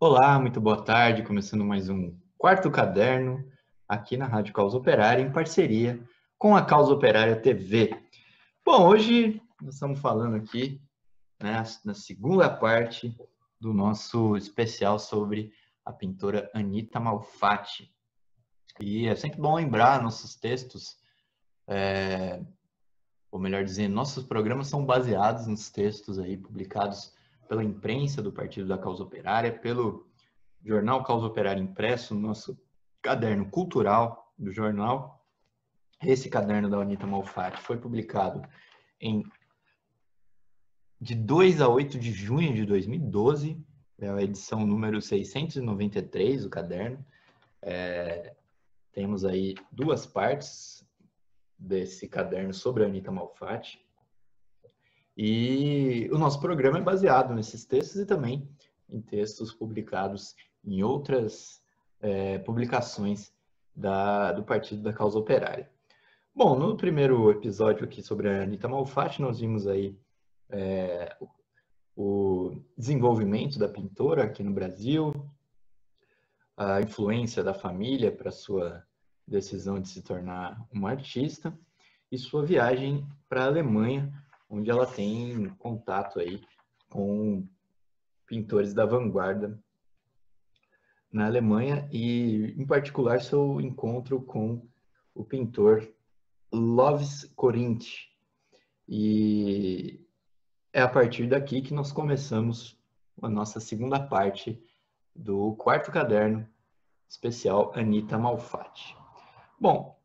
Olá, muito boa tarde. Começando mais um quarto caderno aqui na Rádio Causa Operária, em parceria com a Causa Operária TV. Bom, hoje nós estamos falando aqui, né, na segunda parte do nosso especial sobre a pintora Anita Malfatti. E é sempre bom lembrar nossos textos, ou melhor dizendo, nossos programas são baseados nos textos aí publicados pela imprensa do Partido da Causa Operária, pelo Jornal Causa Operária impresso, nosso caderno cultural do jornal. Esse caderno da Anita Malfatti foi publicado de 2 a 8 de junho de 2012, é a edição número 693 do caderno. Temos aí duas partes desse caderno sobre a Anita Malfatti. E o nosso programa é baseado nesses textos e também em textos publicados em outras publicações do Partido da Causa Operária. Bom, no primeiro episódio aqui sobre a Anita Malfatti, nós vimos aí o desenvolvimento da pintora aqui no Brasil, a influência da família para sua decisão de se tornar uma artista e sua viagem para a Alemanha, onde ela tem contato aí com pintores da vanguarda na Alemanha e, em particular, seu encontro com o pintor Lovis Corinth. E é a partir daqui que nós começamos a nossa segunda parte do quarto caderno especial Anita Malfatti. Bom,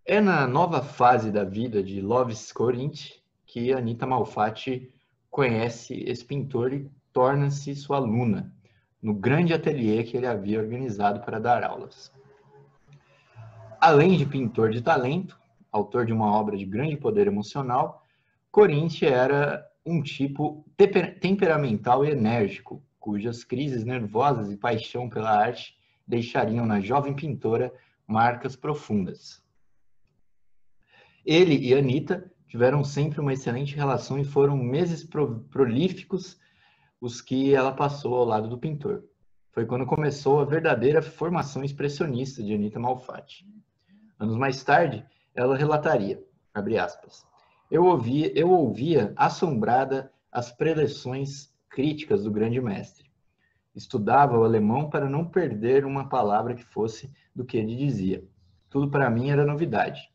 é na nova fase da vida de Lovis Corinth que Anita Malfatti conhece esse pintor e torna-se sua aluna no grande ateliê que ele havia organizado para dar aulas. Além de pintor de talento, autor de uma obra de grande poder emocional, Corinth era um tipo temperamental e enérgico, cujas crises nervosas e paixão pela arte deixariam na jovem pintora marcas profundas. Ele e Anita tiveram sempre uma excelente relação e foram meses prolíficos os que ela passou ao lado do pintor. Foi quando começou a verdadeira formação expressionista de Anita Malfatti. Anos mais tarde, ela relataria, abre aspas, eu ouvia assombrada as preleções críticas do grande mestre. Estudava o alemão para não perder uma palavra que fosse do que ele dizia. Tudo para mim era novidade.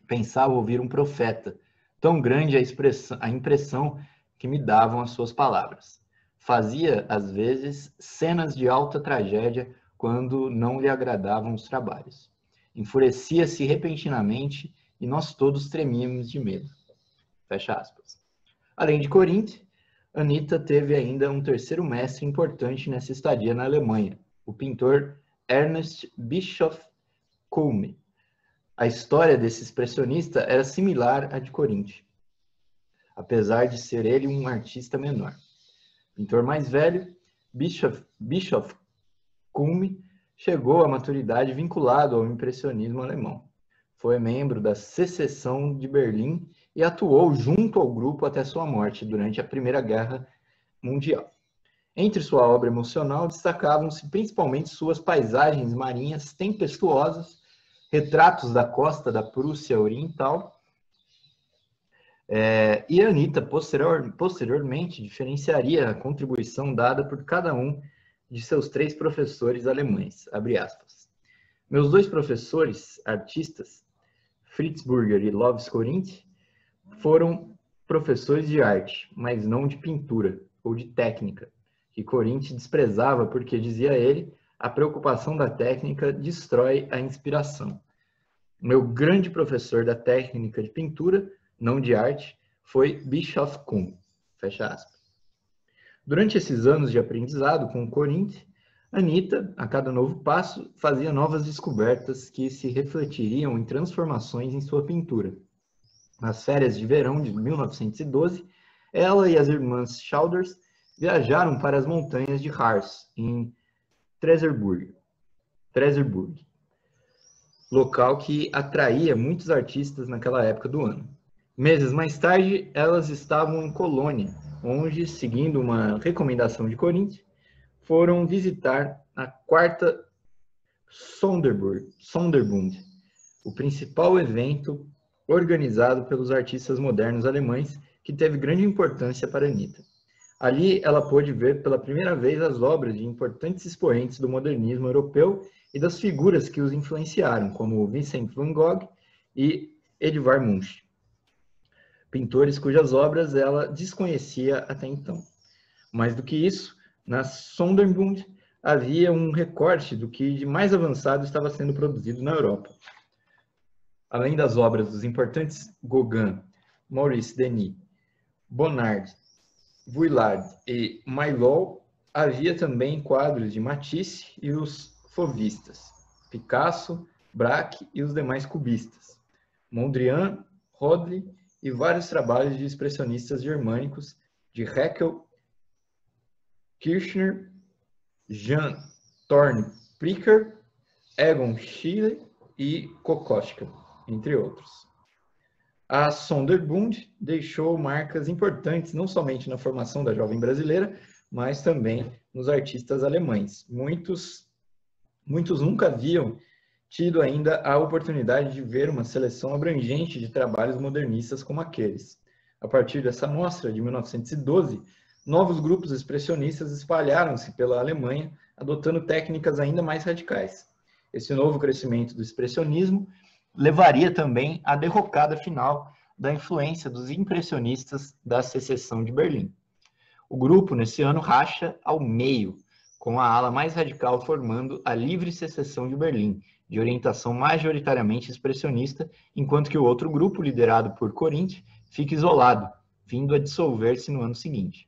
Pensava ouvir um profeta, tão grande a impressão que me davam as suas palavras. Fazia, às vezes, cenas de alta tragédia quando não lhe agradavam os trabalhos. Enfurecia-se repentinamente e nós todos tremíamos de medo. Fecha aspas. Além de Corinth, Anita teve ainda um terceiro mestre importante nessa estadia na Alemanha, o pintor Ernst Bischoff Kuhlmann. A história desse expressionista era similar à de Corinth, apesar de ser ele um artista menor. Pintor mais velho, Bischoff Kuhlmann chegou à maturidade vinculado ao impressionismo alemão. Foi membro da Secessão de Berlim e atuou junto ao grupo até sua morte durante a Primeira Guerra Mundial. Entre sua obra emocional destacavam-se principalmente suas paisagens marinhas tempestuosas, retratos da costa da Prússia Oriental. E Anita, posteriormente, diferenciaria a contribuição dada por cada um de seus 3 professores alemães, abre aspas. Meus 2 professores, artistas, Fritz Burger e Lovis Corinth, foram professores de arte, mas não de pintura ou de técnica, que Corinth desprezava porque, dizia ele, a preocupação da técnica destrói a inspiração. Meu grande professor da técnica de pintura, não de arte, foi Bischoff Kuhlmann. Fecha aspas. Durante esses anos de aprendizado com Corinth, Anita, a cada novo passo, fazia novas descobertas que se refletiriam em transformações em sua pintura. Nas férias de verão de 1912, ela e as irmãs Schauders viajaram para as montanhas de Harz, em Treserburg, local que atraía muitos artistas naquela época do ano. Meses mais tarde, elas estavam em Colônia, onde, seguindo uma recomendação de Corinth, foram visitar a quarta Sonderbund, o principal evento organizado pelos artistas modernos alemães, que teve grande importância para Anitta. Ali ela pôde ver pela primeira vez as obras de importantes expoentes do modernismo europeu e das figuras que os influenciaram, como Vincent van Gogh e Edvard Munch, pintores cujas obras ela desconhecia até então. Mais do que isso, na Sonderbund havia um recorte do que de mais avançado estava sendo produzido na Europa. Além das obras dos importantes Gauguin, Maurice Denis, Bonnard, Vuillard e Maillol, havia também quadros de Matisse e os fauvistas, Picasso, Braque e os demais cubistas, Mondrian, Rodin e vários trabalhos de expressionistas germânicos de Haeckel, Kirchner, Jan Thorn Pricker, Egon Schiele e Kokoschka, entre outros. A Sonderbund deixou marcas importantes não somente na formação da jovem brasileira, mas também nos artistas alemães. Muitos nunca haviam tido ainda a oportunidade de ver uma seleção abrangente de trabalhos modernistas como aqueles. A partir dessa mostra de 1912, novos grupos expressionistas espalharam-se pela Alemanha, adotando técnicas ainda mais radicais. Esse novo crescimento do expressionismo levaria também à derrocada final da influência dos impressionistas da Secessão de Berlim. O grupo, nesse ano, racha ao meio, com a ala mais radical formando a Livre Secessão de Berlim, de orientação majoritariamente expressionista, enquanto que o outro grupo, liderado por Corinth, fica isolado, vindo a dissolver-se no ano seguinte.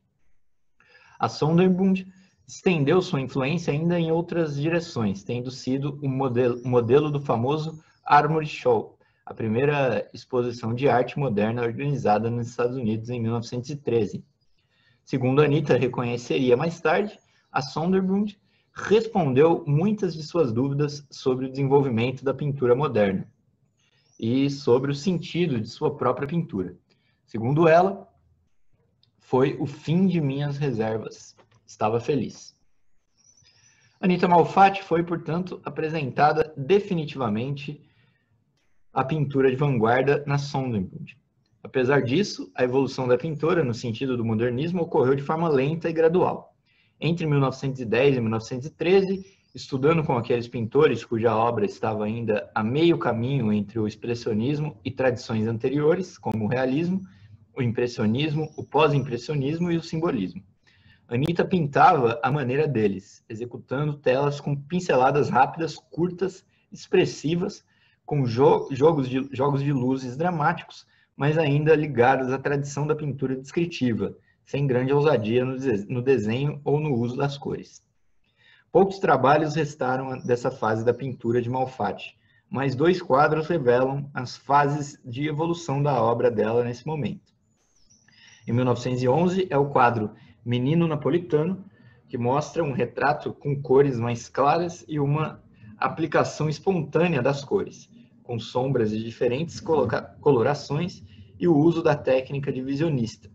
A Sonderbund estendeu sua influência ainda em outras direções, tendo sido o modelo do famoso Armory Show, a primeira exposição de arte moderna organizada nos Estados Unidos em 1913. Segundo Anitta reconheceria mais tarde, a Sonderbund respondeu muitas de suas dúvidas sobre o desenvolvimento da pintura moderna e sobre o sentido de sua própria pintura. Segundo ela, foi o fim de minhas reservas. Estava feliz. Anitta Malfatti foi, portanto, apresentada definitivamente à pintura de vanguarda na Sonderbund. Apesar disso, a evolução da pintura, no sentido do modernismo, ocorreu de forma lenta e gradual. Entre 1910 e 1913, estudando com aqueles pintores cuja obra estava ainda a meio caminho entre o expressionismo e tradições anteriores, como o realismo, o impressionismo, o pós-impressionismo e o simbolismo. Anitta pintava à maneira deles, executando telas com pinceladas rápidas, curtas, expressivas, com jogos de luzes dramáticos, mas ainda ligados à tradição da pintura descritiva, sem grande ousadia no desenho ou no uso das cores. Poucos trabalhos restaram dessa fase da pintura de Malfatti, mas 2 quadros revelam as fases de evolução da obra dela nesse momento. Em 1911 é o quadro Menino Napolitano, que mostra um retrato com cores mais claras e uma aplicação espontânea das cores, com sombras de diferentes colorações e o uso da técnica de visionista.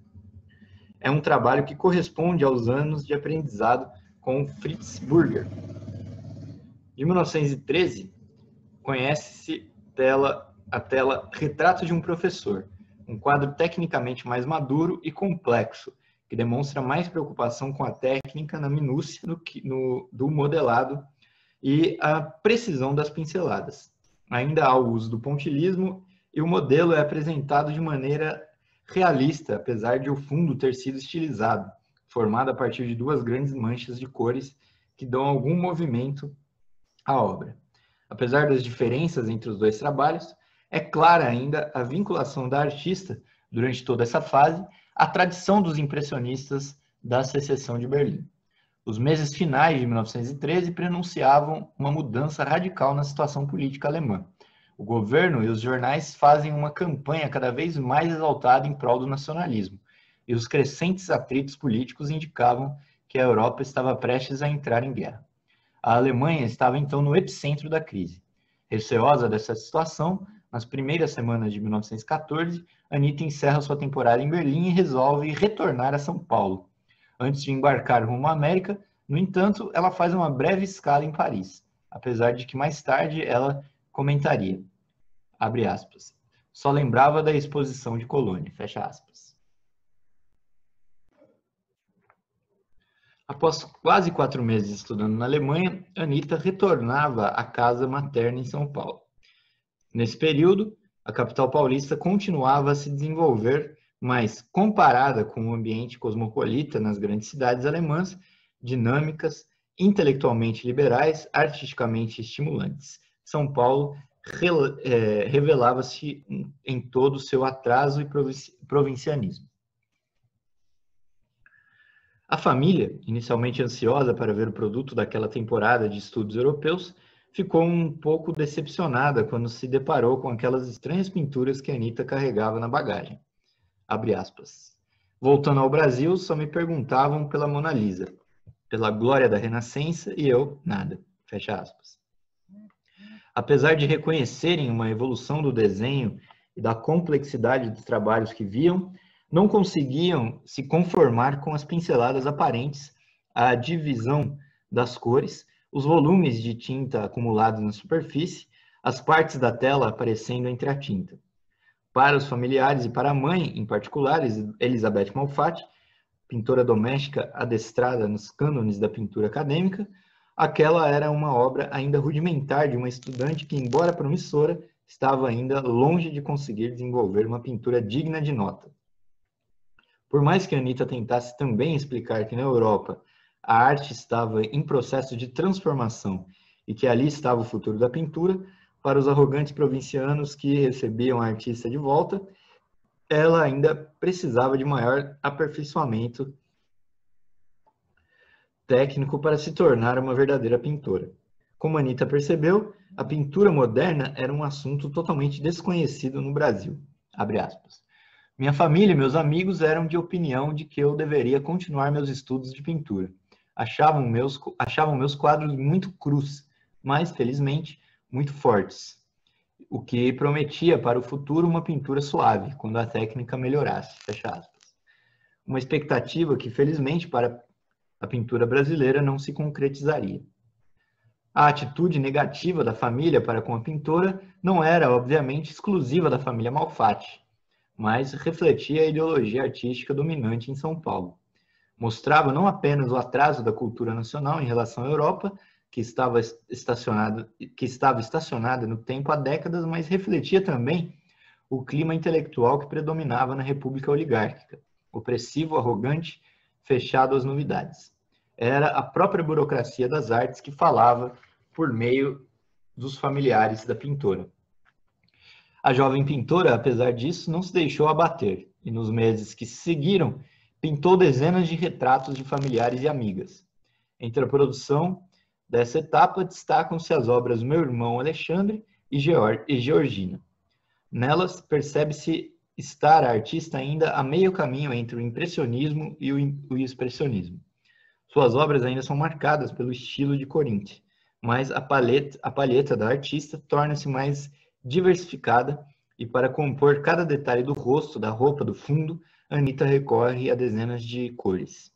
É um trabalho que corresponde aos anos de aprendizado com Fritz Burger. De 1913, conhece-se a tela Retrato de um Professor, um quadro tecnicamente mais maduro e complexo, que demonstra mais preocupação com a técnica na minúcia do modelado e a precisão das pinceladas. Ainda há o uso do pontilhismo e o modelo é apresentado de maneira realista, apesar de o fundo ter sido estilizado, formado a partir de 2 grandes manchas de cores que dão algum movimento à obra. Apesar das diferenças entre os 2 trabalhos, é clara ainda a vinculação da artista, durante toda essa fase, à tradição dos impressionistas da Secessão de Berlim. Os meses finais de 1913 prenunciavam uma mudança radical na situação política alemã. O governo e os jornais fazem uma campanha cada vez mais exaltada em prol do nacionalismo, e os crescentes atritos políticos indicavam que a Europa estava prestes a entrar em guerra. A Alemanha estava então no epicentro da crise. Receosa dessa situação, nas primeiras semanas de 1914, Anitta encerra sua temporada em Berlim e resolve retornar a São Paulo. Antes de embarcar rumo à América, No entanto, ela faz uma breve escala em Paris, apesar de que mais tarde ela comentaria, abre aspas, só lembrava da exposição de Colônia, fecha aspas. Após quase 4 meses estudando na Alemanha, Anitta retornava à casa materna em São Paulo. Nesse período, a capital paulista continuava a se desenvolver, mas comparada com o ambiente cosmopolita nas grandes cidades alemãs, dinâmicas, intelectualmente liberais, artisticamente estimulantes. São Paulo revelava-se em todo o seu atraso e provincianismo. A família, inicialmente ansiosa para ver o produto daquela temporada de estudos europeus, ficou um pouco decepcionada quando se deparou com aquelas estranhas pinturas que Anitta carregava na bagagem. Abre aspas. Voltando ao Brasil, só me perguntavam pela Mona Lisa, pela glória da Renascença, e eu, nada. Fecha aspas. Apesar de reconhecerem uma evolução do desenho e da complexidade dos trabalhos que viam, não conseguiam se conformar com as pinceladas aparentes, a divisão das cores, os volumes de tinta acumulados na superfície, as partes da tela aparecendo entre a tinta. Para os familiares e para a mãe, em particular, Elizabeth Malfatti, pintora doméstica adestrada nos cânones da pintura acadêmica, aquela era uma obra ainda rudimentar de uma estudante que, embora promissora, estava ainda longe de conseguir desenvolver uma pintura digna de nota. Por mais que Anitta tentasse também explicar que na Europa a arte estava em processo de transformação e que ali estava o futuro da pintura, para os arrogantes provincianos que recebiam a artista de volta, ela ainda precisava de maior aperfeiçoamento técnico para se tornar uma verdadeira pintora. Como Anitta percebeu, a pintura moderna era um assunto totalmente desconhecido no Brasil. Abre aspas. Minha família e meus amigos eram de opinião de que eu deveria continuar meus estudos de pintura. Achavam meus quadros muito crus, mas, felizmente, muito fortes, o que prometia para o futuro uma pintura suave, quando a técnica melhorasse. Fecha aspas. Uma expectativa que, felizmente, para a pintura brasileira não se concretizaria. A atitude negativa da família para com a pintora não era, obviamente, exclusiva da família Malfatti, mas refletia a ideologia artística dominante em São Paulo. Mostrava não apenas o atraso da cultura nacional em relação à Europa, que estava estacionada no tempo há décadas, mas refletia também o clima intelectual que predominava na República Oligárquica, opressivo, arrogante, fechado às novidades. Era a própria burocracia das artes que falava por meio dos familiares da pintora. A jovem pintora, apesar disso, não se deixou abater, e nos meses que se seguiram, pintou dezenas de retratos de familiares e amigas. Entre a produção dessa etapa, destacam-se as obras Meu Irmão Alexandre e Georgina. Nelas, percebe-se estar a artista ainda a meio caminho entre o impressionismo e o expressionismo. Suas obras ainda são marcadas pelo estilo de Corinthians, mas a palheta da artista torna-se mais diversificada e para compor cada detalhe do rosto, da roupa, do fundo, Anitta recorre a dezenas de cores.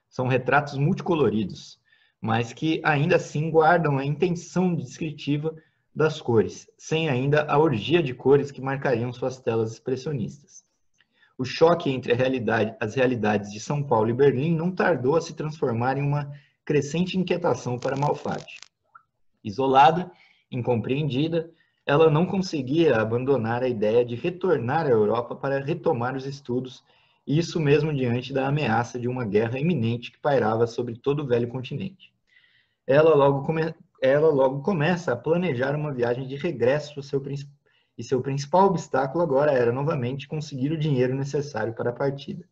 São retratos multicoloridos, mas que ainda assim guardam a intenção descritiva das cores, sem ainda a orgia de cores que marcariam suas telas expressionistas. O choque entre as realidades de São Paulo e Berlim não tardou a se transformar em uma crescente inquietação para Malfatti. Isolada, incompreendida, ela não conseguia abandonar a ideia de retornar à Europa para retomar os estudos, e isso mesmo diante da ameaça de uma guerra iminente que pairava sobre todo o velho continente. Ela logo começa a planejar uma viagem de regresso e seu principal obstáculo agora era novamente conseguir o dinheiro necessário para a partida.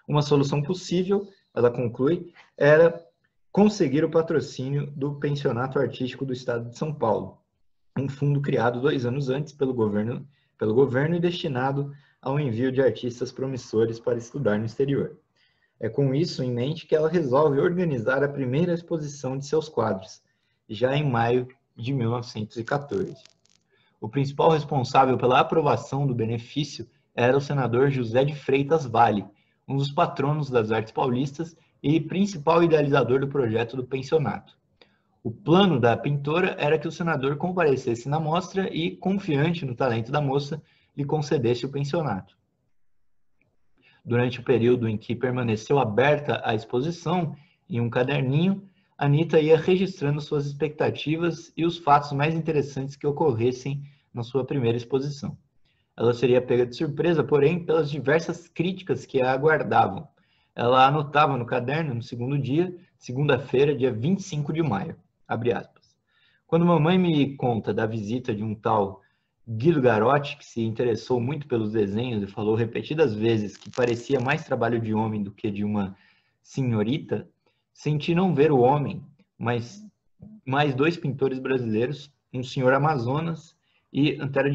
Uma solução possível, ela conclui, era conseguir o patrocínio do Pensionato Artístico do Estado de São Paulo, um fundo criado 2 anos antes pelo governo e destinado ao envio de artistas promissores para estudar no exterior. É com isso em mente que ela resolve organizar a primeira exposição de seus quadros, já em maio de 1914. O principal responsável pela aprovação do benefício era o senador José de Freitas Vale, um dos patronos das artes paulistas e principal idealizador do projeto do pensionato. O plano da pintora era que o senador comparecesse na mostra e, confiante no talento da moça, lhe concedesse o pensionato. Durante o período em que permaneceu aberta a exposição, em um caderninho, Anita ia registrando suas expectativas e os fatos mais interessantes que ocorressem na sua primeira exposição. Ela seria pega de surpresa, porém, pelas diversas críticas que a aguardavam. Ela anotava no caderno, no segundo dia, segunda-feira, dia 25 de maio, abre aspas. Quando mamãe me conta da visita de um tal Guido Garotti, que se interessou muito pelos desenhos e falou repetidas vezes que parecia mais trabalho de homem do que de uma senhorita, senti não ver o homem, mas mais dois pintores brasileiros, um senhor Amazonas e Antero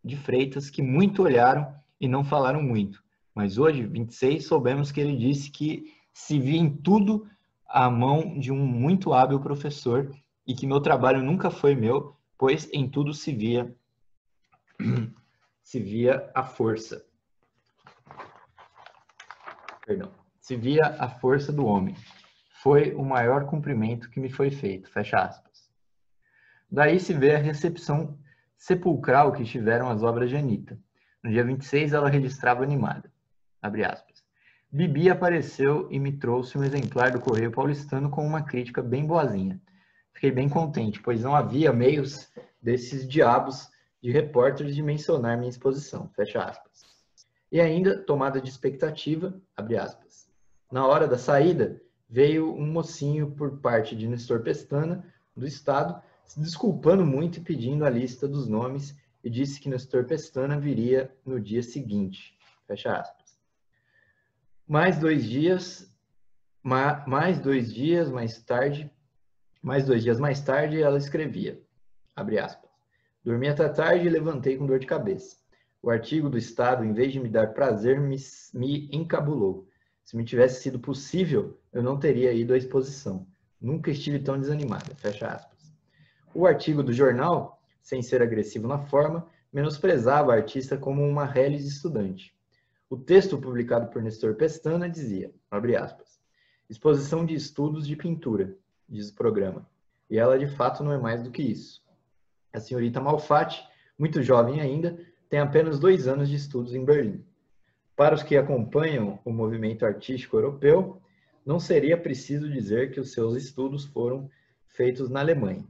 de Freitas, que muito olharam e não falaram muito. Mas hoje, 26, soubemos que ele disse que se via em tudo a mão de um muito hábil professor e que meu trabalho nunca foi meu, pois em tudo se via a força. Perdão. Se via a força do homem. Foi o maior cumprimento que me foi feito. Fecha aspas. Daí se vê a recepção sepulcral que tiveram as obras de Anita. No dia 26, ela registrava animada. Abre aspas. Bibi apareceu e me trouxe um exemplar do Correio Paulistano com uma crítica bem boazinha. Fiquei bem contente, pois não havia meios desses diabos de repórteres de mencionar minha exposição. Fecha aspas. E ainda, tomada de expectativa, abre aspas. Na hora da saída, veio um mocinho por parte de Nestor Pestana, do Estado, se desculpando muito e pedindo a lista dos nomes e disse que Nestor Pestana viria no dia seguinte. Fecha aspas. Mais dois dias mais tarde, ela escrevia, abre aspas, dormi até tarde e levantei com dor de cabeça. O artigo do Estado, em vez de me dar prazer, me encabulou. Se me tivesse sido possível, eu não teria ido à exposição. Nunca estive tão desanimada. Fecha aspas. O artigo do jornal, sem ser agressivo na forma, menosprezava a artista como uma reles estudante. O texto publicado por Nestor Pestana dizia, abre aspas, exposição de estudos de pintura, diz o programa. E ela, de fato, não é mais do que isso. A senhorita Malfatti, muito jovem ainda, tem apenas 2 anos de estudos em Berlim. Para os que acompanham o movimento artístico europeu, não seria preciso dizer que os seus estudos foram feitos na Alemanha.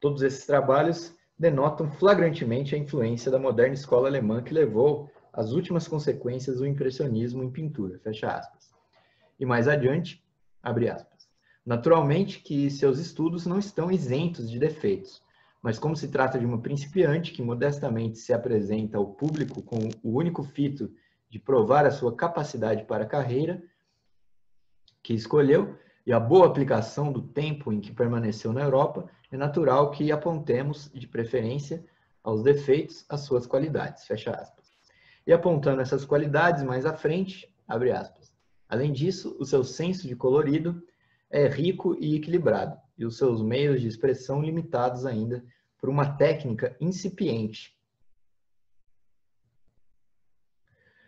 Todos esses trabalhos denotam flagrantemente a influência da moderna escola alemã que levou às últimas consequências do impressionismo em pintura, fecha aspas. E mais adiante, abre aspas. Naturalmente que seus estudos não estão isentos de defeitos, mas como se trata de uma principiante que modestamente se apresenta ao público com o único fito de provar a sua capacidade para a carreira que escolheu e a boa aplicação do tempo em que permaneceu na Europa, é natural que apontemos, de preferência, aos defeitos, as suas qualidades, fecha aspas. E apontando essas qualidades mais à frente, abre aspas. Além disso, o seu senso de colorido é rico e equilibrado, e os seus meios de expressão limitados ainda por uma técnica incipiente,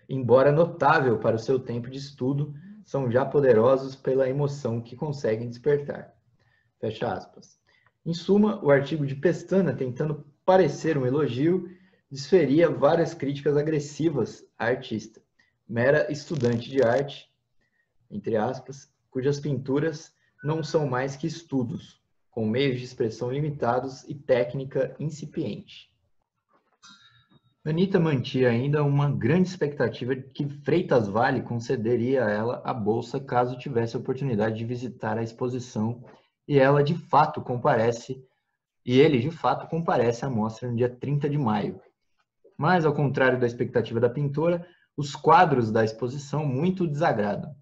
embora notável para o seu tempo de estudo, são já poderosos pela emoção que conseguem despertar. Fecha aspas. Em suma, o artigo de Pestana, tentando parecer um elogio, desferia várias críticas agressivas à artista, mera estudante de arte, entre aspas, cujas pinturas não são mais que estudos, com meios de expressão limitados e técnica incipiente. Anita mantinha ainda uma grande expectativa de que Freitas Vale concederia a ela a bolsa caso tivesse a oportunidade de visitar a exposição e ele de fato comparece à mostra no dia 30 de maio. Mas, ao contrário da expectativa da pintora, os quadros da exposição muito desagradam.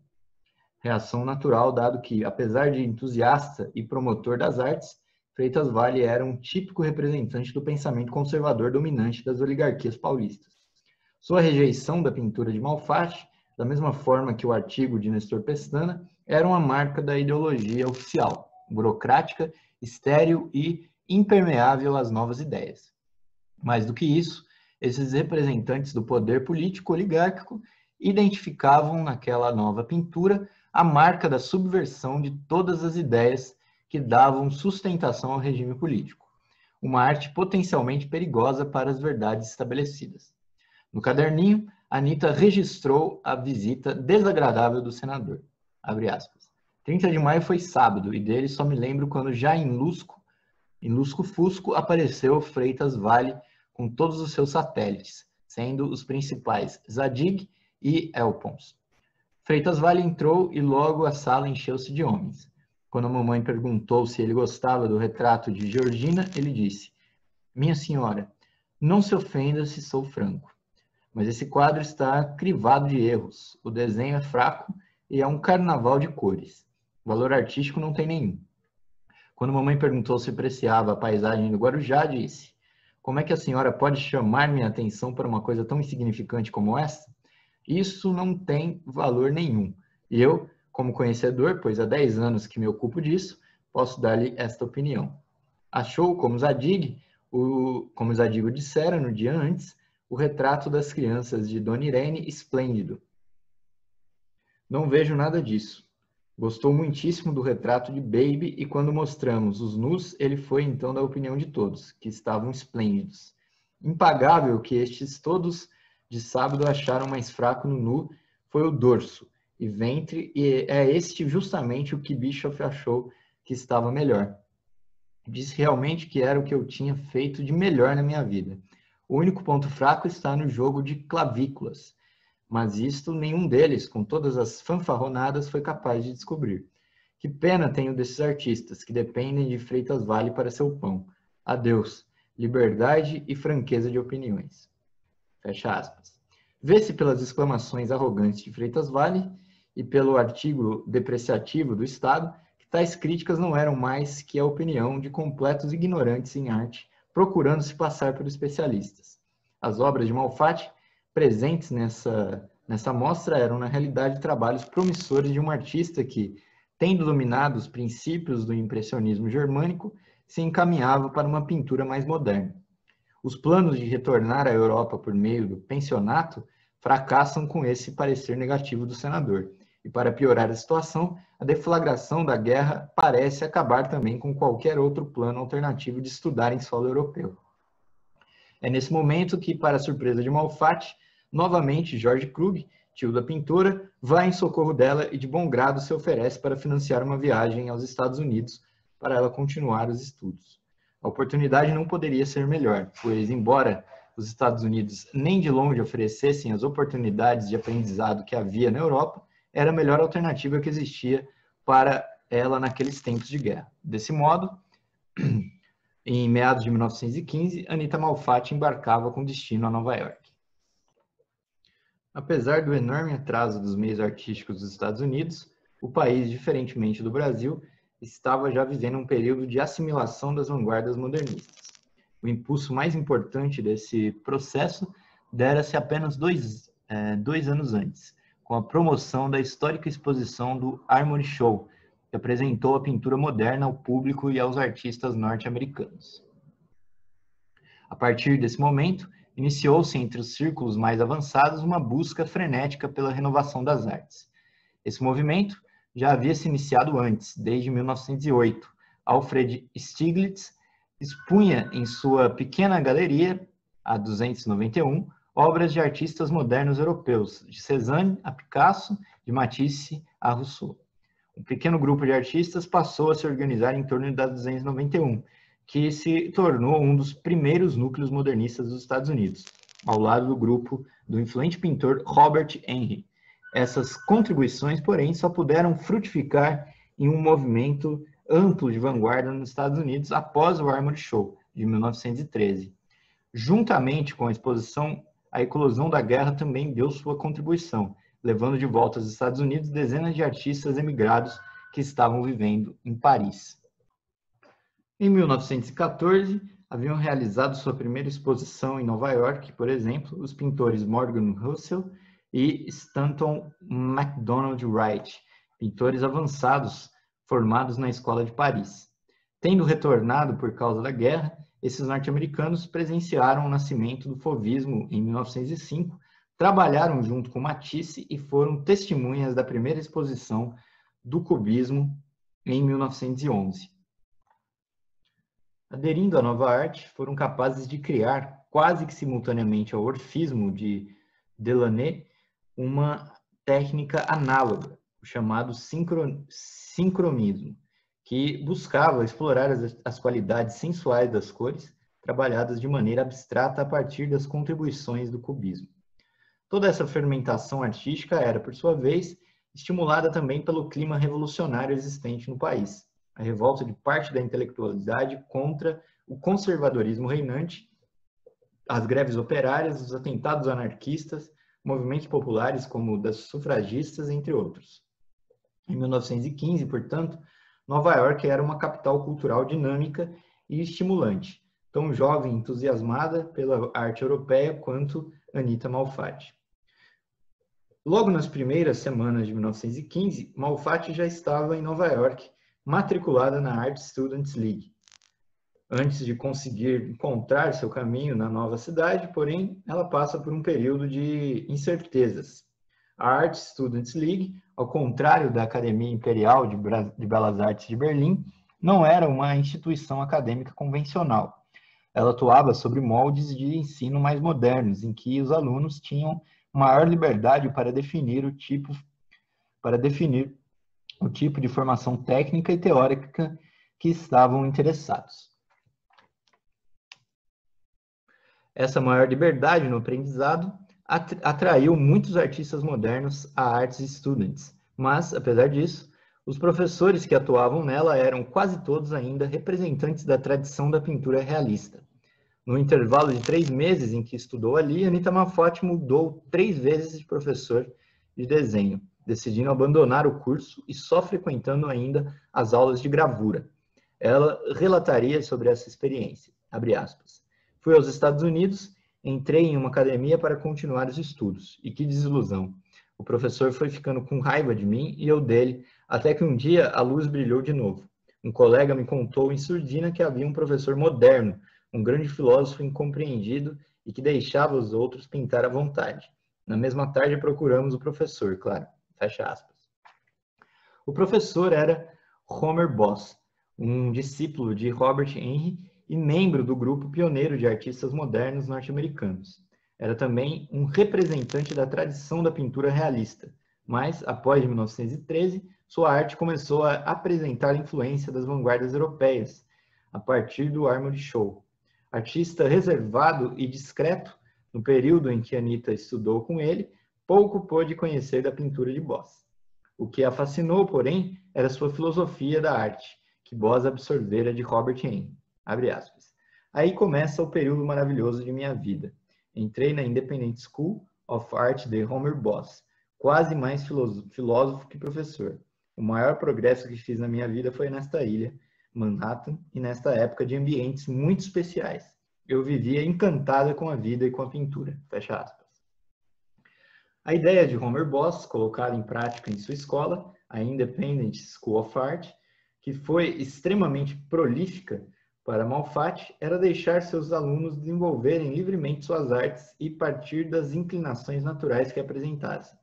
Reação natural, dado que, apesar de entusiasta e promotor das artes, Freitas Vale era um típico representante do pensamento conservador dominante das oligarquias paulistas. Sua rejeição da pintura de Malfatti, da mesma forma que o artigo de Nestor Pestana, era uma marca da ideologia oficial, burocrática, estéril e impermeável às novas ideias. Mais do que isso, esses representantes do poder político oligárquico identificavam naquela nova pintura a marca da subversão de todas as ideias que davam sustentação ao regime político, uma arte potencialmente perigosa para as verdades estabelecidas. No caderninho, Anita registrou a visita desagradável do senador. Abre aspas. 30 de maio foi sábado e dele só me lembro quando já em Lusco-Fusco apareceu Freitas Vale com todos os seus satélites, sendo os principais Zadig e Elpons. Freitas Vale entrou e logo a sala encheu-se de homens. Quando a mamãe perguntou se ele gostava do retrato de Georgina, ele disse: minha senhora, não se ofenda se sou franco, mas esse quadro está crivado de erros. O desenho é fraco e é um carnaval de cores. Valor artístico não tem nenhum. Quando a mamãe perguntou se apreciava a paisagem do Guarujá, disse: como é que a senhora pode chamar minha atenção para uma coisa tão insignificante como essa? Isso não tem valor nenhum. E eu, como conhecedor, pois há 10 anos que me ocupo disso, posso dar-lhe esta opinião. Achou, como Zadig o dissera no dia antes, o retrato das crianças de Dona Irene esplêndido. Não vejo nada disso. Gostou muitíssimo do retrato de Baby e quando mostramos os nus, ele foi então da opinião de todos, que estavam esplêndidos. Impagável que estes todos de sábado acharam mais fraco no nu foi o dorso e ventre, e é este justamente o que Bischoff achou que estava melhor. Disse realmente que era o que eu tinha feito de melhor na minha vida. O único ponto fraco está no jogo de clavículas, mas isto nenhum deles, com todas as fanfarronadas, foi capaz de descobrir. Que pena tenho desses artistas que dependem de Freitas Vale para seu pão. Adeus, liberdade e franqueza de opiniões. Fecha aspas. Vê-se pelas exclamações arrogantes de Freitas Vale e pelo artigo depreciativo do Estado que tais críticas não eram mais que a opinião de completos ignorantes em arte, procurando se passar por especialistas. As obras de Malfatti presentes nessa mostra eram, na realidade, trabalhos promissores de um artista que, tendo dominado os princípios do impressionismo germânico, se encaminhava para uma pintura mais moderna. Os planos de retornar à Europa por meio do pensionato fracassam com esse parecer negativo do senador. E para piorar a situação, a deflagração da guerra parece acabar também com qualquer outro plano alternativo de estudar em solo europeu. É nesse momento que, para a surpresa de Malfatti, novamente George Krug, tio da pintora, vai em socorro dela e de bom grado se oferece para financiar uma viagem aos Estados Unidos para ela continuar os estudos. A oportunidade não poderia ser melhor, pois, embora os Estados Unidos nem de longe oferecessem as oportunidades de aprendizado que havia na Europa, era a melhor alternativa que existia para ela naqueles tempos de guerra. Desse modo, em meados de 1915, Anita Malfatti embarcava com destino a Nova York. Apesar do enorme atraso dos meios artísticos dos Estados Unidos, o país, diferentemente do Brasil, estava já vivendo um período de assimilação das vanguardas modernistas. O impulso mais importante desse processo dera-se apenas dois anos antes, com a promoção da histórica exposição do Armory Show, que apresentou a pintura moderna ao público e aos artistas norte-americanos. A partir desse momento, iniciou-se entre os círculos mais avançados uma busca frenética pela renovação das artes. Esse movimento já havia se iniciado antes, desde 1908. Alfred Stieglitz expunha em sua pequena galeria, a 291, obras de artistas modernos europeus, de Cézanne a Picasso, de Matisse a Rousseau. Um pequeno grupo de artistas passou a se organizar em torno da 291, que se tornou um dos primeiros núcleos modernistas dos Estados Unidos, ao lado do grupo do influente pintor Robert Henry. Essas contribuições, porém, só puderam frutificar em um movimento amplo de vanguarda nos Estados Unidos após o Armory Show, de 1913. Juntamente com a exposição, a eclosão da guerra também deu sua contribuição, levando de volta aos Estados Unidos dezenas de artistas emigrados que estavam vivendo em Paris. Em 1914, haviam realizado sua primeira exposição em Nova York, por exemplo, os pintores Morgan Russell e Stanton MacDonald Wright, pintores avançados formados na Escola de Paris. Tendo retornado por causa da guerra, esses norte-americanos presenciaram o nascimento do fauvismo em 1905, trabalharam junto com Matisse e foram testemunhas da primeira exposição do cubismo em 1911. Aderindo à nova arte, foram capazes de criar, quase que simultaneamente ao orfismo de Delaunay, uma técnica análoga, o chamado sincronismo, que buscava explorar as qualidades sensuais das cores, trabalhadas de maneira abstrata a partir das contribuições do cubismo. Toda essa fermentação artística era, por sua vez, estimulada também pelo clima revolucionário existente no país, a revolta de parte da intelectualidade contra o conservadorismo reinante, as greves operárias, os atentados anarquistas, movimentos populares como o das sufragistas, entre outros. Em 1915, portanto, Nova York era uma capital cultural dinâmica e estimulante, tão jovem e entusiasmada pela arte europeia quanto Anita Malfatti. Logo nas primeiras semanas de 1915, Malfatti já estava em Nova York, matriculada na Art Students League. Antes de conseguir encontrar seu caminho na nova cidade, porém, ela passa por um período de incertezas. A Art Students League, ao contrário da Academia Imperial de Belas Artes de Berlim, não era uma instituição acadêmica convencional. Ela atuava sobre moldes de ensino mais modernos, em que os alunos tinham maior liberdade para definir o tipo de formação técnica e teórica que estavam interessados. Essa maior liberdade no aprendizado atraiu muitos artistas modernos a Arts Students, mas, apesar disso, os professores que atuavam nela eram quase todos ainda representantes da tradição da pintura realista. No intervalo de 3 meses em que estudou ali, Anita Malfatti mudou 3 vezes de professor de desenho, decidindo abandonar o curso e só frequentando ainda as aulas de gravura. Ela relataria sobre essa experiência, abre aspas. Fui aos Estados Unidos, entrei em uma academia para continuar os estudos, e que desilusão. O professor foi ficando com raiva de mim e eu dele, até que um dia a luz brilhou de novo. Um colega me contou em surdina que havia um professor moderno, um grande filósofo incompreendido e que deixava os outros pintar à vontade. Na mesma tarde procuramos o professor, claro. Fecha aspas. O professor era Homer Boss, um discípulo de Robert Henry e membro do grupo pioneiro de artistas modernos norte-americanos. Era também um representante da tradição da pintura realista, mas, após 1913, sua arte começou a apresentar a influência das vanguardas europeias, a partir do Armory Show. Artista reservado e discreto, no período em que Anita estudou com ele, pouco pôde conhecer da pintura de Boss. O que a fascinou, porém, era sua filosofia da arte, que Boss absorvera de Robert Henry. Abre aspas. Aí começa o período maravilhoso de minha vida. Entrei na Independent School of Art de Homer Boss, quase mais filósofo que professor. O maior progresso que fiz na minha vida foi nesta ilha, Manhattan, e nesta época de ambientes muito especiais. Eu vivia encantada com a vida e com a pintura. Fecha aspas. A ideia de Homer Boss, colocada em prática em sua escola, a Independent School of Art, que foi extremamente prolífica para Malfatti, era deixar seus alunos desenvolverem livremente suas artes e partir das inclinações naturais que apresentassem.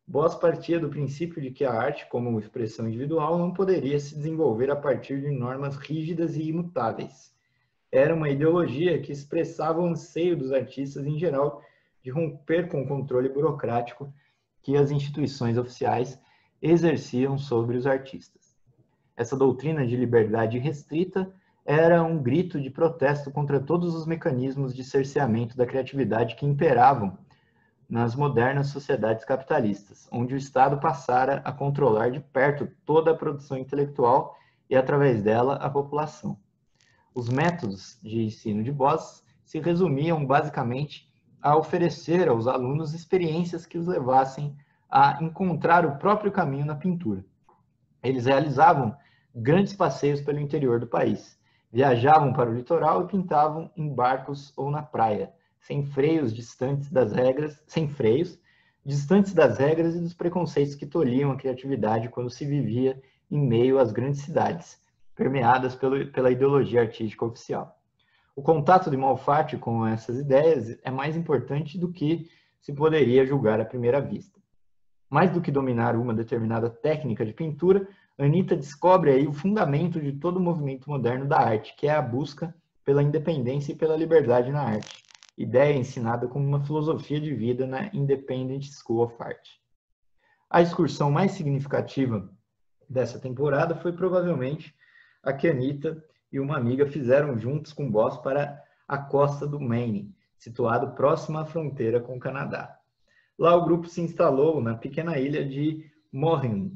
Boss partia do princípio de que a arte, como expressão individual, não poderia se desenvolver a partir de normas rígidas e imutáveis. Era uma ideologia que expressava o anseio dos artistas em geral de romper com o controle burocrático que as instituições oficiais exerciam sobre os artistas. Essa doutrina de liberdade restrita era um grito de protesto contra todos os mecanismos de cerceamento da criatividade que imperavam nas modernas sociedades capitalistas, onde o Estado passara a controlar de perto toda a produção intelectual e, através dela, a população. Os métodos de ensino de Boss se resumiam, basicamente, a oferecer aos alunos experiências que os levassem a encontrar o próprio caminho na pintura. Eles realizavam grandes passeios pelo interior do país, viajavam para o litoral e pintavam em barcos ou na praia, sem freios, distantes das regras e dos preconceitos que tolhiam a criatividade quando se vivia em meio às grandes cidades, permeadas pela ideologia artística oficial. O contato de Malfatti com essas ideias é mais importante do que se poderia julgar à primeira vista. Mais do que dominar uma determinada técnica de pintura, Anitta descobre aí o fundamento de todo o movimento moderno da arte, que é a busca pela independência e pela liberdade na arte, ideia ensinada como uma filosofia de vida na Independent School of Art. A excursão mais significativa dessa temporada foi provavelmente a que Anitta e uma amiga fizeram juntos com Boss para a costa do Maine, situado próximo à fronteira com o Canadá. Lá o grupo se instalou na pequena ilha de Mohican,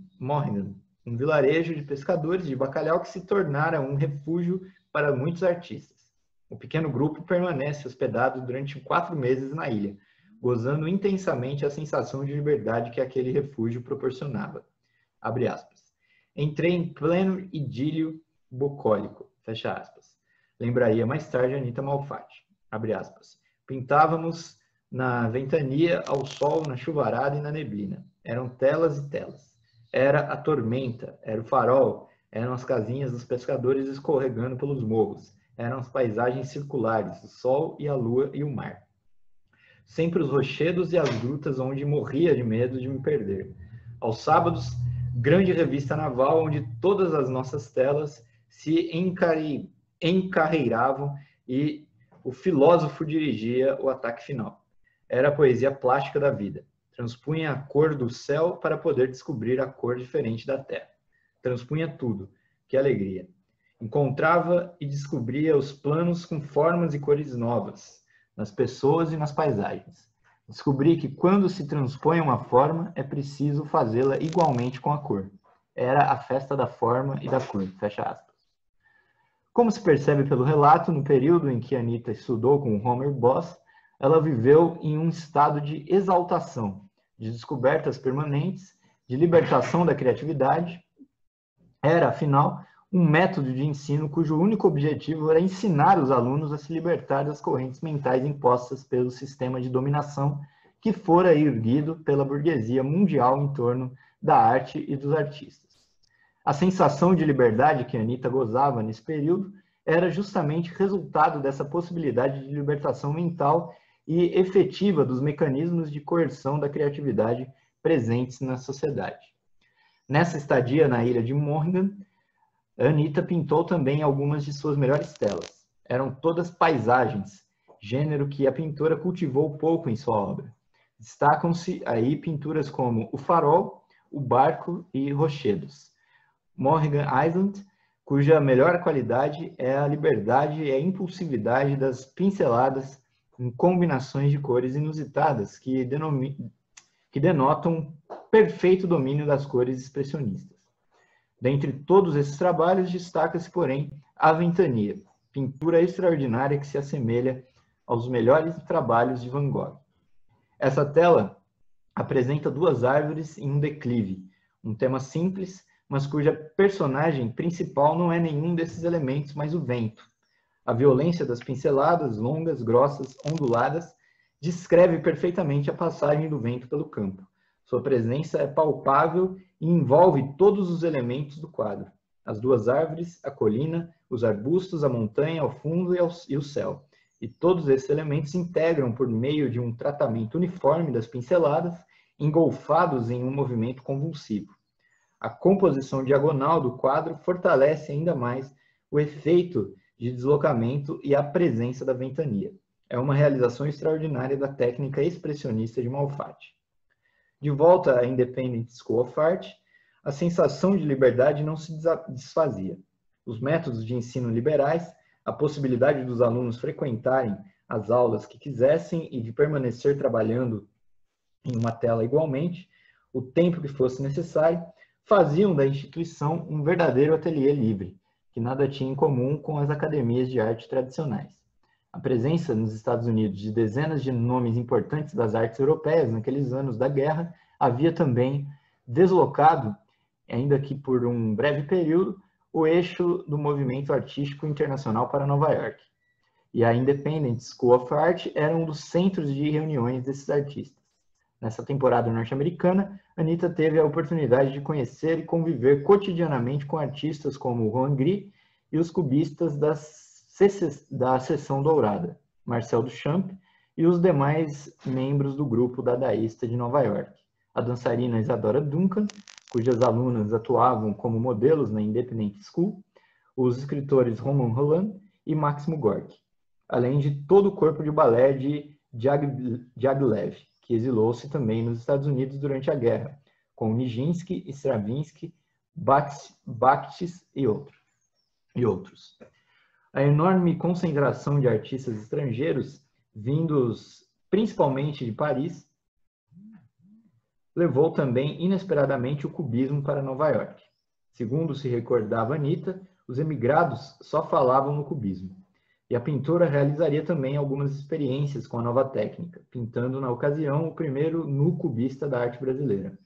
um vilarejo de pescadores de bacalhau que se tornara um refúgio para muitos artistas. O pequeno grupo permanece hospedado durante 4 meses na ilha, gozando intensamente a sensação de liberdade que aquele refúgio proporcionava. Abre aspas. Entrei em pleno idílio bucólico, fecha aspas. Lembraria mais tarde Anitta Malfatti, abre aspas. Pintávamos na ventania, ao sol, na chuvarada e na neblina. Eram telas e telas. Era a tormenta, era o farol, eram as casinhas dos pescadores escorregando pelos morros, eram as paisagens circulares, o sol e a lua e o mar. Sempre os rochedos e as grutas onde morria de medo de me perder. Aos sábados, grande revista naval onde todas as nossas telas se encarreiravam e o filósofo dirigia o ataque final. Era a poesia plástica da vida. Transpunha a cor do céu para poder descobrir a cor diferente da terra. Transpunha tudo. Que alegria! Encontrava e descobria os planos com formas e cores novas, nas pessoas e nas paisagens. Descobri que quando se transpõe uma forma, é preciso fazê-la igualmente com a cor. Era a festa da forma e da cor, fecha aspas. Como se percebe pelo relato, no período em que Anitta estudou com Homer Boss, ela viveu em um estado de exaltação, de descobertas permanentes, de libertação da criatividade. Era, afinal, um método de ensino cujo único objetivo era ensinar os alunos a se libertar das correntes mentais impostas pelo sistema de dominação que fora erguido pela burguesia mundial em torno da arte e dos artistas. A sensação de liberdade que Anitta gozava nesse período era justamente resultado dessa possibilidade de libertação mental e efetiva dos mecanismos de coerção da criatividade presentes na sociedade. Nessa estadia na ilha de Mohican, Anitta pintou também algumas de suas melhores telas. Eram todas paisagens, gênero que a pintora cultivou pouco em sua obra. Destacam-se aí pinturas como O Farol, O Barco e Rochedos. Mohegan Island, cuja melhor qualidade é a liberdade e a impulsividade das pinceladas em combinações de cores inusitadas que denotam perfeito domínio das cores expressionistas. Dentre todos esses trabalhos, destaca-se, porém, A Ventania, pintura extraordinária que se assemelha aos melhores trabalhos de Van Gogh. Essa tela apresenta 2 árvores em um declive, um tema simples, mas cuja personagem principal não é nenhum desses elementos, mas o vento. A violência das pinceladas, longas, grossas, onduladas, descreve perfeitamente a passagem do vento pelo campo. Sua presença é palpável e envolve todos os elementos do quadro. As 2 árvores, a colina, os arbustos, a montanha ao fundo e o céu. E todos esses elementos se integram por meio de um tratamento uniforme das pinceladas, engolfados em um movimento convulsivo. A composição diagonal do quadro fortalece ainda mais o efeito de deslocamento e a presença da ventania. É uma realização extraordinária da técnica expressionista de Malfatti. De volta à Independent School of Art, a sensação de liberdade não se desfazia. Os métodos de ensino liberais, a possibilidade dos alunos frequentarem as aulas que quisessem e de permanecer trabalhando em uma tela igualmente, o tempo que fosse necessário, faziam da instituição um verdadeiro ateliê livre, que nada tinha em comum com as academias de arte tradicionais. A presença nos Estados Unidos de dezenas de nomes importantes das artes europeias naqueles anos da guerra havia também deslocado, ainda que por um breve período, o eixo do movimento artístico internacional para Nova York. E a Independent School of Art era um dos centros de reuniões desses artistas. Nessa temporada norte-americana, Anitta teve a oportunidade de conhecer e conviver cotidianamente com artistas como Juan Gris e os cubistas da Seção Dourada, Marcel Duchamp e os demais membros do grupo dadaísta de Nova York. A dançarina Isadora Duncan, cujas alunas atuavam como modelos na Independent School, os escritores Roman Roland e Máximo Gorki, além de todo o corpo de balé de Diaghilev, que exilou-se também nos Estados Unidos durante a guerra, com Nijinsky, Stravinsky, Bakhtin e outros. A enorme concentração de artistas estrangeiros, vindos principalmente de Paris, levou também inesperadamente o cubismo para Nova York. Segundo se recordava Anita, os emigrados só falavam no cubismo. E a pintora realizaria também algumas experiências com a nova técnica, pintando na ocasião o primeiro nu cubista da arte brasileira.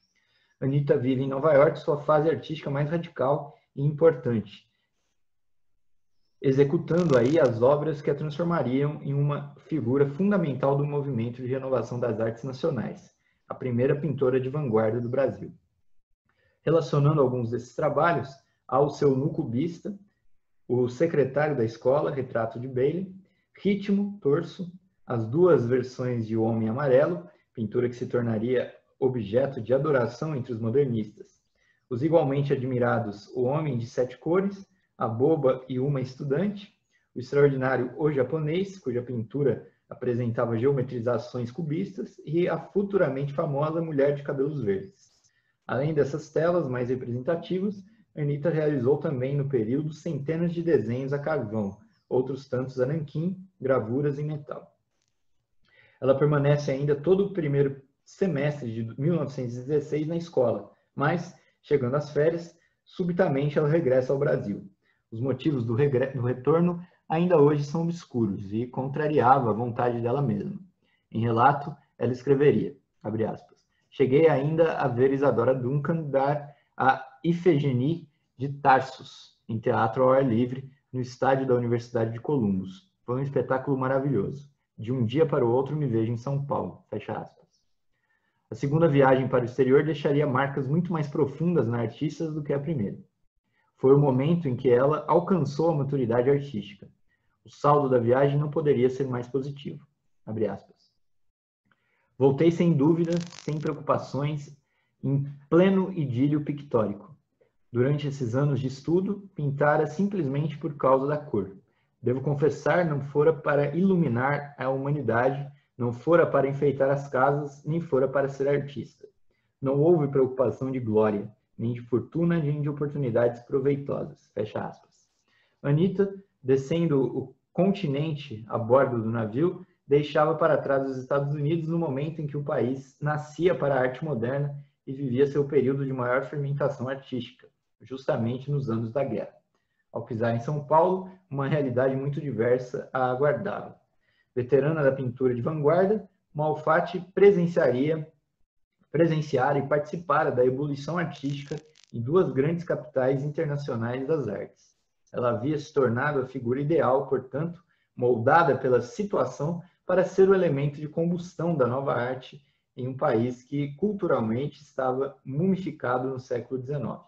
Anita vive em Nova York sua fase artística mais radical e importante, executando aí as obras que a transformariam em uma figura fundamental do movimento de renovação das artes nacionais, a primeira pintora de vanguarda do Brasil. Relacionando alguns desses trabalhos ao seu nu cubista, O Secretário da Escola, Retrato de Bailey, Ritmo, Torso, as duas versões de O Homem Amarelo, pintura que se tornaria objeto de adoração entre os modernistas. Os igualmente admirados O Homem de Sete Cores, A Boba e Uma Estudante, o extraordinário O Japonês, cuja pintura apresentava geometrizações cubistas, e a futuramente famosa Mulher de Cabelos Verdes. Além dessas telas mais representativas, Anita realizou também no período centenas de desenhos a carvão, outros tantos a nanquim, gravuras em metal. Ela permanece ainda todo o primeiro semestre de 1916 na escola, mas, chegando às férias, subitamente ela regressa ao Brasil. Os motivos do retorno ainda hoje são obscuros e contrariava a vontade dela mesma. Em relato, ela escreveria, abre aspas, cheguei ainda a ver Isadora Duncan dar a Ifigênie de Tarsus, em teatro ao ar livre, no estádio da Universidade de Columbus. Foi um espetáculo maravilhoso. De um dia para o outro me vejo em São Paulo, fecha aspas. A segunda viagem para o exterior deixaria marcas muito mais profundas na artista do que a primeira. Foi o momento em que ela alcançou a maturidade artística. O saldo da viagem não poderia ser mais positivo. Abre aspas. Voltei sem dúvida, sem preocupações, em pleno idílio pictórico. Durante esses anos de estudo, pintara simplesmente por causa da cor. Devo confessar, não fora para iluminar a humanidade, não fora para enfeitar as casas, nem fora para ser artista. Não houve preocupação de glória, nem de fortuna, nem de oportunidades proveitosas. Fecha aspas. Anita, descendo o continente a bordo do navio, deixava para trás os Estados Unidos no momento em que o país nascia para a arte moderna e vivia seu período de maior fermentação artística, justamente nos anos da guerra. Ao pisar em São Paulo, uma realidade muito diversa a aguardava. Veterana da pintura de vanguarda, Malfatti presenciara e participara da ebulição artística em duas grandes capitais internacionais das artes. Ela havia se tornado a figura ideal, portanto, moldada pela situação para ser o elemento de combustão da nova arte em um país que culturalmente estava mumificado no século XIX.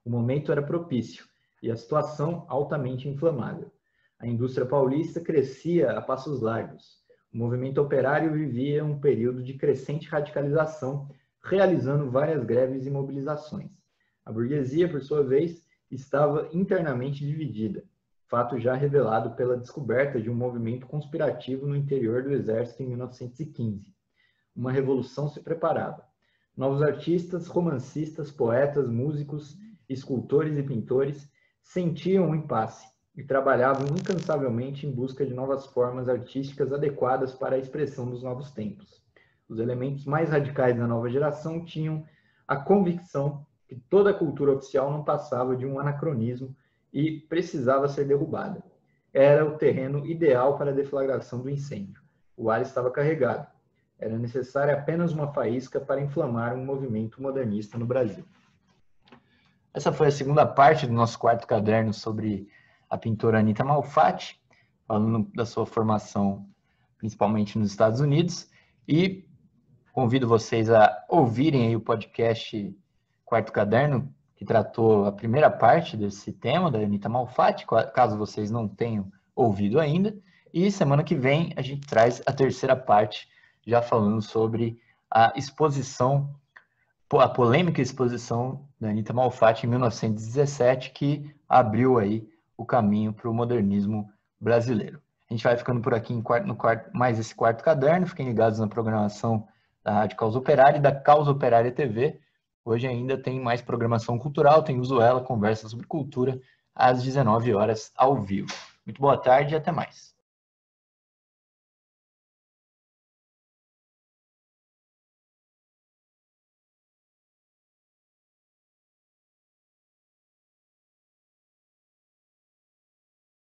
O momento era propício e a situação altamente inflamável. A indústria paulista crescia a passos largos. O movimento operário vivia um período de crescente radicalização, realizando várias greves e mobilizações. A burguesia, por sua vez, estava internamente dividida, fato já revelado pela descoberta de um movimento conspirativo no interior do exército em 1915. Uma revolução se preparava. Novos artistas, romancistas, poetas, músicos, escultores e pintores sentiam um impasse e trabalhavam incansavelmente em busca de novas formas artísticas adequadas para a expressão dos novos tempos. Os elementos mais radicais da nova geração tinham a convicção que toda a cultura oficial não passava de um anacronismo e precisava ser derrubada. Era o terreno ideal para a deflagração do incêndio. O ar estava carregado. Era necessária apenas uma faísca para inflamar um movimento modernista no Brasil. Essa foi a segunda parte do nosso quarto caderno sobre a pintora Anita Malfatti, falando da sua formação principalmente nos Estados Unidos, e convido vocês a ouvirem aí o podcast Quarto Caderno, que tratou a primeira parte desse tema da Anita Malfatti, caso vocês não tenham ouvido ainda, E semana que vem a gente traz a terceira parte, já falando sobre a exposição, a polêmica exposição da Anita Malfatti em 1917, que abriu aí o caminho para o modernismo brasileiro. A gente vai ficando por aqui no mais esse quarto caderno. Fiquem ligados na programação da Rádio Causa Operária e da Causa Operária TV. Hoje ainda tem mais programação cultural, tem Uso Ela, conversa sobre cultura, às 19 horas, ao vivo. Muito boa tarde e até mais.